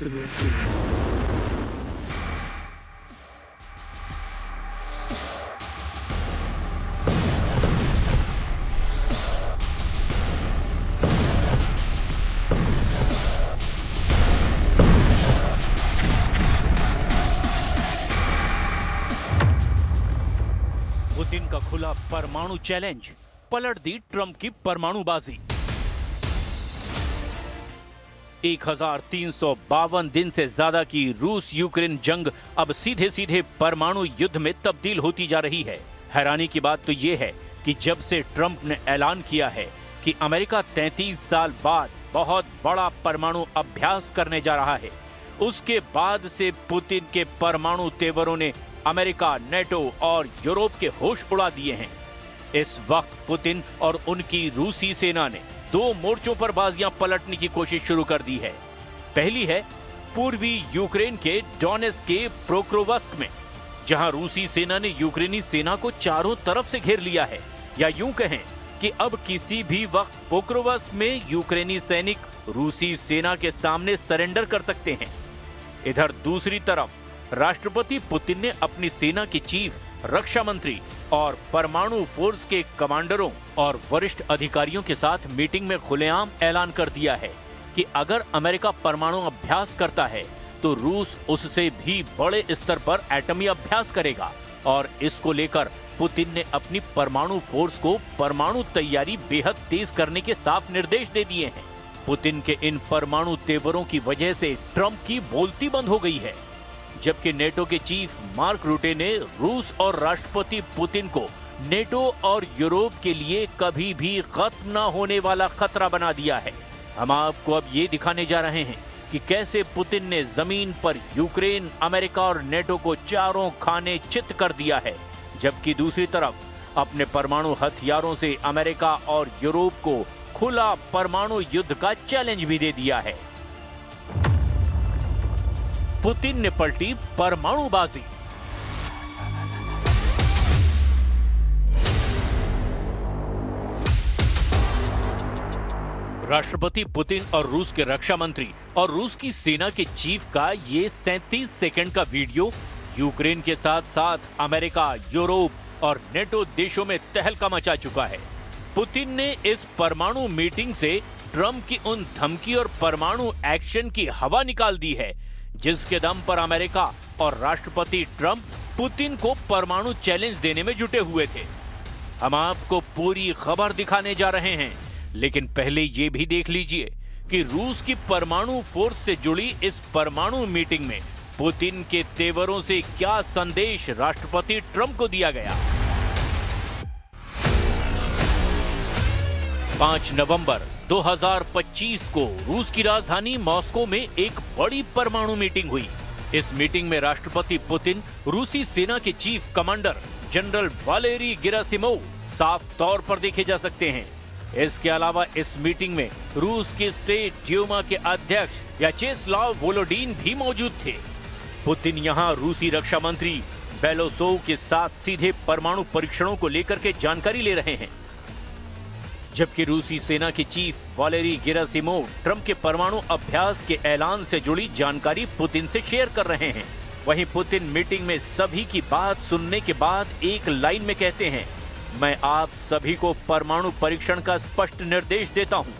соглашения. Putin का खुला परमाणु चैलेंज पलट दी ट्रंप की परमाणुबाजी। 1352 दिन से ज्यादा की रूस यूक्रेन जंग अब सीधे सीधे परमाणु युद्ध में तब्दील होती जा रही है। हैरानी की बात तो यह है कि जब से ट्रंप ने ऐलान किया है कि अमेरिका 33 साल बाद बहुत बड़ा परमाणु अभ्यास करने जा रहा है, उसके बाद से पुतिन के परमाणु तेवरों ने अमेरिका, नेटो और यूरोप के होश उड़ा दिए हैं। इस वक्त पुतिन और उनकी रूसी सेना ने दो मोर्चों पर बाजियां पलटने की कोशिश शुरू कर दी है। पहली है पूर्वी यूक्रेन के डोनेट्स्क के पोक्रोवस्क में, जहां रूसी सेना ने यूक्रेनी सेना को चारों तरफ से घेर लिया है, या यूं कहें कि अब किसी भी वक्त पोक्रोवस्क में यूक्रेनी सैनिक रूसी सेना के सामने सरेंडर कर सकते हैं। इधर दूसरी तरफ राष्ट्रपति पुतिन ने अपनी सेना के चीफ, रक्षा मंत्री और परमाणु फोर्स के कमांडरों और वरिष्ठ अधिकारियों के साथ मीटिंग में खुलेआम ऐलान कर दिया है कि अगर अमेरिका परमाणु अभ्यास करता है तो रूस उससे भी बड़े स्तर पर एटमी अभ्यास करेगा, और इसको लेकर पुतिन ने अपनी परमाणु फोर्स को परमाणु तैयारी बेहद तेज करने के साफ निर्देश दे दिए हैं। पुतिन के इन परमाणु तेवरों की वजह से ट्रंप की बोलती बंद हो गई है, जबकि नेटो के चीफ मार्क रूटे ने रूस और राष्ट्रपति पुतिन को नेटो और यूरोप के लिए कभी भी खत्म न होने वाला खतरा बना दिया है। हम आपको अब ये दिखाने जा रहे हैं कि कैसे पुतिन ने जमीन पर यूक्रेन, अमेरिका और नेटो को चारों खाने चित कर दिया है, जबकि दूसरी तरफ अपने परमाणु हथियारों से अमेरिका और यूरोप को खुला परमाणु युद्ध का चैलेंज भी दे दिया है। पुतिन ने पलटी परमाणुबाजी। राष्ट्रपति पुतिन और रूस के रक्षा मंत्री और रूस की सेना के चीफ का ये 37 सेकंड का वीडियो यूक्रेन के साथ साथ अमेरिका, यूरोप और नेटो देशों में तहलका मचा चुका है। पुतिन ने इस परमाणु मीटिंग से ट्रंप की उन धमकी और परमाणु एक्शन की हवा निकाल दी है, जिसके दम पर अमेरिका और राष्ट्रपति ट्रंप पुतिन को परमाणु चैलेंज देने में जुटे हुए थे। हम आपको पूरी खबर दिखाने जा रहे हैं, लेकिन पहले ये भी देख लीजिए कि रूस की परमाणु फोर्स से जुड़ी इस परमाणु मीटिंग में पुतिन के तेवरों से क्या संदेश राष्ट्रपति ट्रंप को दिया गया। 5 नवंबर 2025 को रूस की राजधानी मॉस्को में एक बड़ी परमाणु मीटिंग हुई। इस मीटिंग में राष्ट्रपति पुतिन, रूसी सेना के chief commander general Valery Gerasimov साफ तौर पर देखे जा सकते हैं। इसके अलावा इस मीटिंग में रूस के स्टेट ड्यूमा के अध्यक्ष व्याचेस्लाव वोलोडिन भी मौजूद थे। पुतिन यहां रूसी रक्षा मंत्री बेलोसोव के साथ सीधे परमाणु परीक्षणों को लेकर के जानकारी ले रहे हैं, जबकि रूसी सेना के चीफ वालेरी गेरासिमोव ट्रंप के परमाणु अभ्यास के ऐलान से जुड़ी जानकारी पुतिन से शेयर कर रहे हैं। वहीं पुतिन मीटिंग में सभी की बात सुनने के बाद एक लाइन में कहते हैं, मैं आप सभी को परमाणु परीक्षण का स्पष्ट निर्देश देता हूं।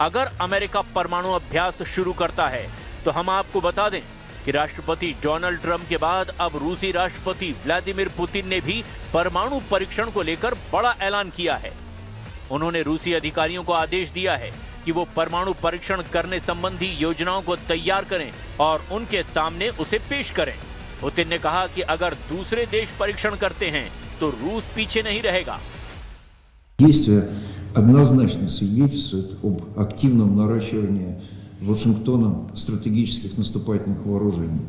अगर अमेरिका परमाणु अभ्यास शुरू करता है तो हम आपको बता दें कि राष्ट्रपति डोनाल्ड ट्रंप के बाद अब रूसी राष्ट्रपति व्लादिमीर पुतिन ने भी परमाणु परीक्षण को लेकर बड़ा ऐलान किया है। उन्होंने रूसी अधिकारियों को आदेश दिया है कि वो परमाणु परीक्षण करने संबंधी योजनाओं को तैयार करें और उनके सामने उसे पेश करें। पुतिन ने कहा कि अगर दूसरे देश परीक्षण करते हैं तो रूस पीछे नहीं रहेगा। Действия однозначно свидетельствуют об активном наращивании Вашингтоном стратегических наступательных вооружений.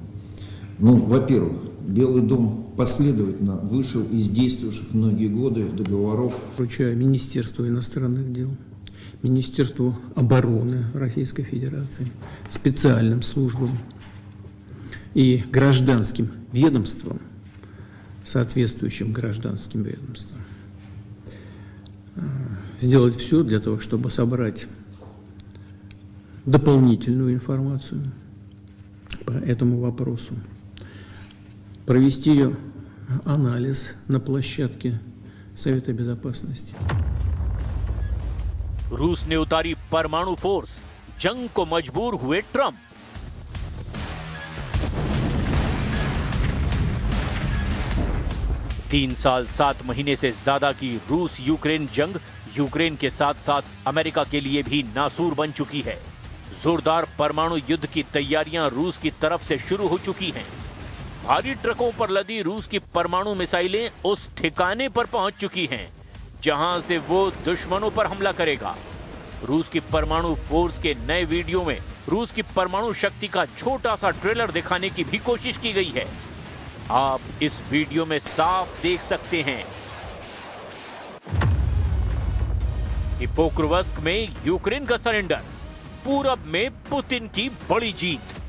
Ну, во-первых, Белый дом последовательно вышел из действующих многие годы договоров. Поручаю Министерству иностранных дел, Министерству обороны Российской Федерации, специальным службам и гражданским ведомствам, соответствующим гражданским ведомствам, сделать все для того, чтобы собрать дополнительную информацию по этому вопросу. Провести ее анализ на площадке Совета Безопасности. रूस ने उतारी परमाणु फोर्स, जंग को मजबूर हुए ट्रंप। तीन साल 7 महीने से ज्यादा की रूस यूक्रेन जंग यूक्रेन के साथ साथ अमेरिका के लिए भी नासूर बन चुकी है। जोरदार परमाणु युद्ध की तैयारियां रूस की तरफ से शुरू हो चुकी हैं। भारी ट्रकों पर लदी रूस की परमाणु मिसाइलें उस ठिकाने पर पहुंच चुकी हैं जहां से वो दुश्मनों पर हमला करेगा। रूस की परमाणु फोर्स के नए वीडियो में रूस की परमाणु शक्ति का छोटा सा ट्रेलर दिखाने की भी कोशिश की गई है। आप इस वीडियो में साफ देख सकते हैं कि पोक्रोवस्क में यूक्रेन का सरेंडर, पूरब में पुतिन की बड़ी जीत।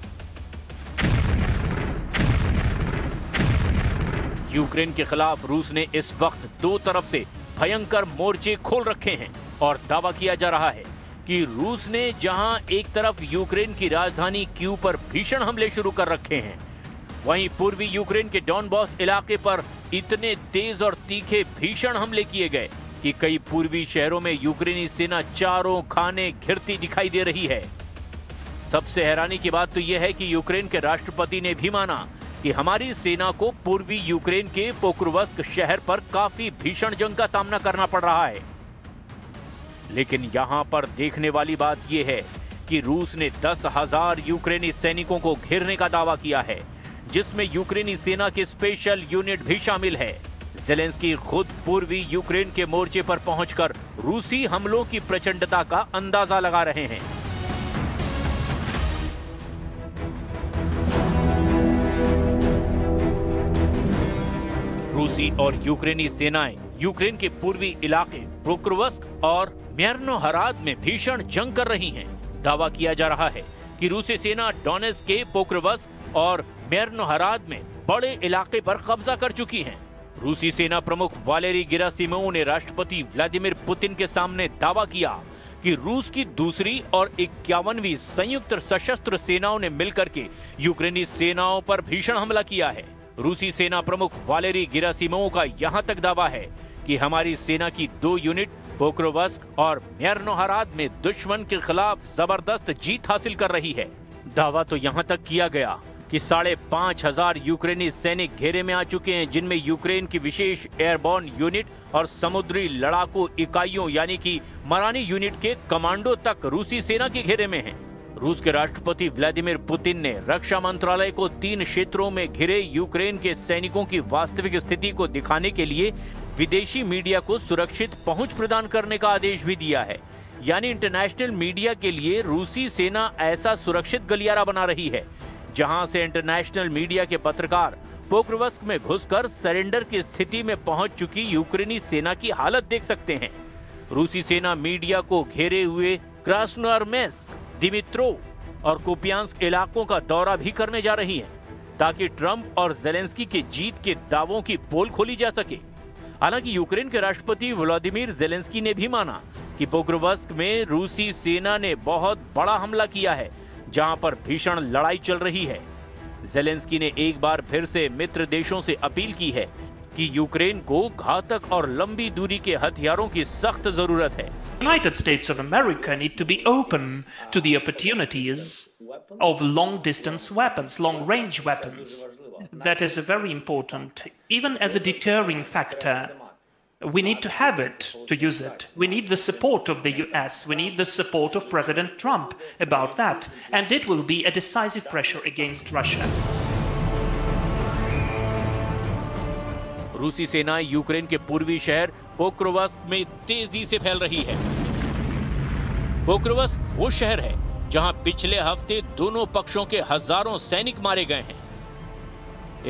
यूक्रेन के खिलाफ रूस ने इस वक्त दो तरफ से भयंकर मोर्चे खोल रखे हैं और दावा किया जा रहा है कि रूस ने जहां एक तरफ यूक्रेन की राजधानी कीव पर भीषण हमले शुरू कर रखे हैं, वहीं पूर्वी यूक्रेन के डॉनबॉस इलाके पर इतने तेज और तीखे भीषण हमले किए गए कि कई पूर्वी शहरों में यूक्रेनी सेना चारों खाने घिरती दिखाई दे रही है। सबसे हैरानी की बात तो यह है कि यूक्रेन के राष्ट्रपति ने भी माना कि हमारी सेना को पूर्वी यूक्रेन के पोक्रोवस्क शहर पर काफी भीषण जंग का सामना करना पड़ रहा है। लेकिन यहां पर देखने वाली बात यह है कि रूस ने 10,000 यूक्रेनी सैनिकों को घेरने का दावा किया है, जिसमें यूक्रेनी सेना की स्पेशल यूनिट भी शामिल है। ज़ेलेंस्की खुद पूर्वी यूक्रेन के मोर्चे पर पहुंचकर रूसी हमलों की प्रचंडता का अंदाजा लगा रहे हैं। रूसी और यूक्रेनी सेनाएं यूक्रेन के पूर्वी इलाके पोक्रोवस्क और म्यार्नोहराद में भीषण जंग कर रही हैं। दावा किया जा रहा है कि रूसी सेना डोनेट्स्क के पोक्रोवस्क और म्यार्नोहराद में बड़े इलाके पर कब्जा कर चुकी है। रूसी सेना प्रमुख वालेरी गेरासिमोव ने राष्ट्रपति व्लादिमीर पुतिन के सामने दावा किया कि रूस की दूसरी और 51वीं संयुक्त सशस्त्र सेनाओं ने मिलकर के यूक्रेनी सेनाओं पर भीषण हमला किया है। रूसी सेना प्रमुख वालेरी गेरासिमोव का यहां तक दावा है कि हमारी सेना की 2 यूनिट पोक्रोवस्क और म्यार्नोहराद में दुश्मन के खिलाफ जबरदस्त जीत हासिल कर रही है। दावा तो यहां तक किया गया कि 5,500 यूक्रेनी सैनिक घेरे में आ चुके हैं, जिनमें यूक्रेन की विशेष एयरबॉर्न यूनिट और समुद्री लड़ाकू इकाइयों यानी कि मरानी यूनिट के कमांडो तक रूसी सेना के घेरे में हैं। रूस के राष्ट्रपति व्लादिमीर पुतिन ने रक्षा मंत्रालय को 3 क्षेत्रों में घिरे यूक्रेन के सैनिकों की वास्तविक स्थिति को दिखाने के लिए विदेशी मीडिया को सुरक्षित पहुंच प्रदान करने का आदेश भी दिया है। यानी इंटरनेशनल मीडिया के लिए रूसी सेना ऐसा सुरक्षित गलियारा बना रही है जहां से इंटरनेशनल मीडिया के पत्रकार पोक्रोवस्क में घुसकर सरेंडर की स्थिति में पहुंच चुकी यूक्रेनी सेना की हालत देख सकते हैं। रूसी सेना मीडिया को घेरे हुए क्रास्नोयार्स्क, दिमित्रोव और कुपियांस्क इलाकों का दौरा भी करने जा रही है ताकि ट्रंप और ज़ेलेंस्की के जीत के दावों की पोल खोली जा सके। हालांकि यूक्रेन के राष्ट्रपति व्लादिमीर ज़ेलेंस्की ने भी माना कि पोक्रोवस्क में रूसी सेना ने बहुत बड़ा हमला किया है, जहां पर भीषण लड़ाई चल रही है। ज़ेलेंस्की ने एक बार फिर से मित्र देशों से अपील की है कि यूक्रेन को घातक और लंबी दूरी के हथियारों की सख्त जरूरत है। United States of America need to be open to the opportunities of long distance weapons, long range weapons. That is very important, even as a deterring factor. We need to have it to use it. We need the support of the US. We need the support of President Trump about that. And it will be a decisive pressure against Russia. रूसी सेना Ukraine के पूर्वी शहर Pokrovsk में तेजी से फैल रही है। पोक्रोवस्क वो शहर है जहां पिछले हफ्ते दोनों पक्षों के हजारों सैनिक मारे गए हैं।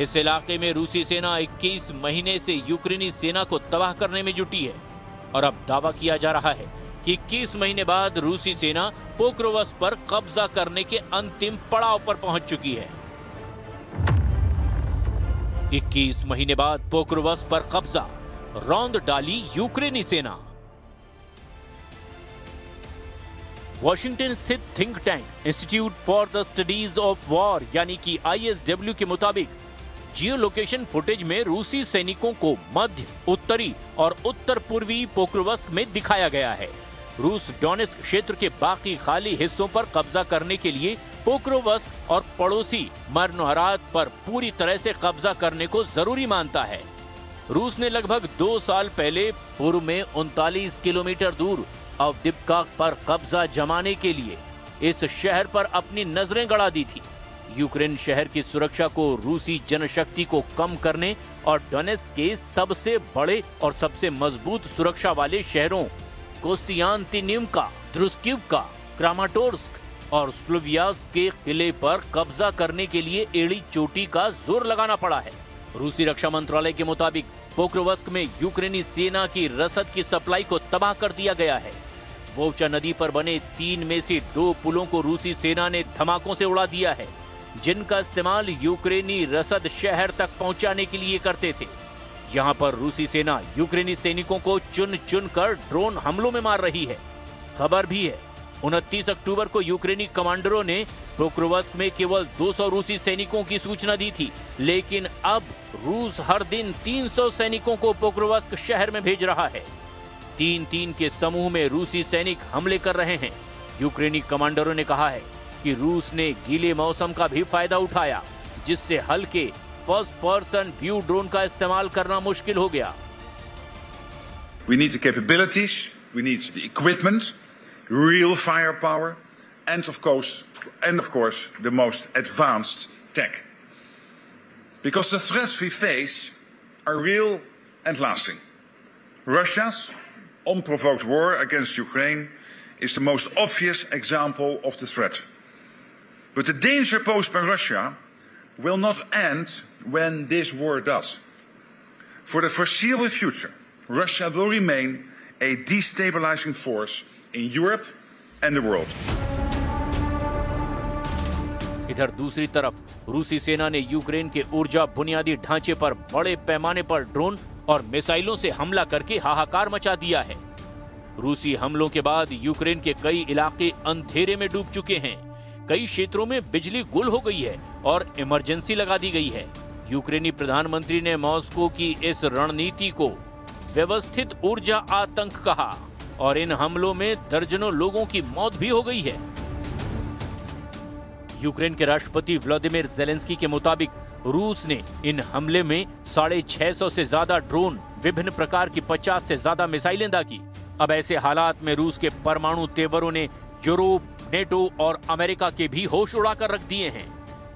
इस इलाके में रूसी सेना 21 महीने से यूक्रेनी सेना को तबाह करने में जुटी है और अब दावा किया जा रहा है कि 21 महीने बाद रूसी सेना पोक्रोवस्क पर कब्जा करने के अंतिम पड़ाव पर पहुंच चुकी है। 21 महीने बाद पोक्रोवस्क पर कब्जा, रौंद डाली यूक्रेनी सेना। वॉशिंगटन स्थित think tank institute for the studies of war यानी कि ISW के मुताबिक जियो लोकेशन फुटेज में रूसी सैनिकों को मध्य, उत्तरी और उत्तर पूर्वी पोक्रोवस्क में दिखाया गया है। रूस डोनेस्क क्षेत्र के बाकी खाली हिस्सों पर कब्जा करने के लिए पोक्रोवस्क और पड़ोसी मरनोहरात पर पूरी तरह से कब्जा करने को जरूरी मानता है। रूस ने लगभग 2 साल पहले पूर्व में 39 किलोमीटर दूर अवदिप्का पर कब्जा जमाने के लिए इस शहर पर अपनी नजरें गड़ा दी थी। यूक्रेन शहर की सुरक्षा को रूसी जनशक्ति को कम करने और डोनेस्क के सबसे बड़े और सबसे मजबूत सुरक्षा वाले शहरों कोस्तियांतिनिवका, द्रुस्किवका, क्रामाटोर्स्क और स्लोवियास्क के किले पर कब्जा करने के लिए एड़ी चोटी का जोर लगाना पड़ा है। रूसी रक्षा मंत्रालय के मुताबिक पोक्रोवस्क में यूक्रेनी सेना की रसद की सप्लाई को तबाह कर दिया गया है। वोचा नदी पर बने 3 में से 2 पुलों को रूसी सेना ने धमाकों से उड़ा दिया है, जिनका इस्तेमाल यूक्रेनी रसद शहर तक पहुंचाने के लिए करते थे। यहां पर रूसी सेना यूक्रेनी सैनिकों को चुन चुन कर ड्रोन हमलों में मार रही है। खबर भी है 29 अक्टूबर को यूक्रेनी कमांडरों ने पोक्रोवस्क में केवल 200 रूसी सैनिकों की सूचना दी थी, लेकिन अब रूस हर दिन 300 सैनिकों को पोक्रोवस्क शहर में भेज रहा है। 3-3 के समूह में रूसी सैनिक हमले कर रहे हैं। यूक्रेनी कमांडरों ने कहा है कि रूस ने गीले मौसम का भी फायदा उठाया, जिससे हल्के फर्स्ट पर्सन व्यू ड्रोन का इस्तेमाल करना मुश्किल हो गया। We need the capabilities, we need the equipment, real firepower, and of course, the most advanced tech. Because the threats we face are real and lasting. Russia's unprovoked war against Ukraine is the most obvious example of the threat. But the danger posed by Russia will not end when this war does. For the foreseeable future, Russia will remain a destabilizing force in Europe and the world. इधर दूसरी तरफ रूसी सेना ने Ukraine के ऊर्जा बुनियादी ढांचे पर बड़े पैमाने पर ड्रोन और मिसाइलों से हमला करके हाहाकार मचा दिया है। रूसी हमलों के बाद यूक्रेन के कई इलाके अंधेरे में डूब चुके हैं। कई क्षेत्रों में बिजली गुल हो गई है और इमरजेंसी लगा दी गई है। यूक्रेनी प्रधानमंत्री ने मॉस्को की इस रणनीति को व्यवस्थित ऊर्जा आतंक कहा और इन हमलों में दर्जनों लोगों की मौत भी हो गई है। यूक्रेन के राष्ट्रपति व्लादिमीर ज़ेलेंस्की के मुताबिक रूस ने इन हमले में 650 से ज्यादा ड्रोन, विभिन्न प्रकार की 50 से ज्यादा मिसाइलें दागी। अब ऐसे हालात में रूस के परमाणु तेवरों ने यूरोप, नेटो और अमेरिका के भी होश उड़ाकर रख दिए हैं।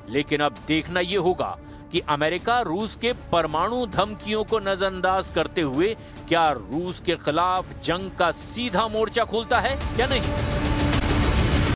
लेकिन अब देखना यह होगा कि अमेरिका रूस के परमाणु धमकियों को नजरअंदाज करते हुए क्या रूस के खिलाफ जंग का सीधा मोर्चा खोलता है या नहीं।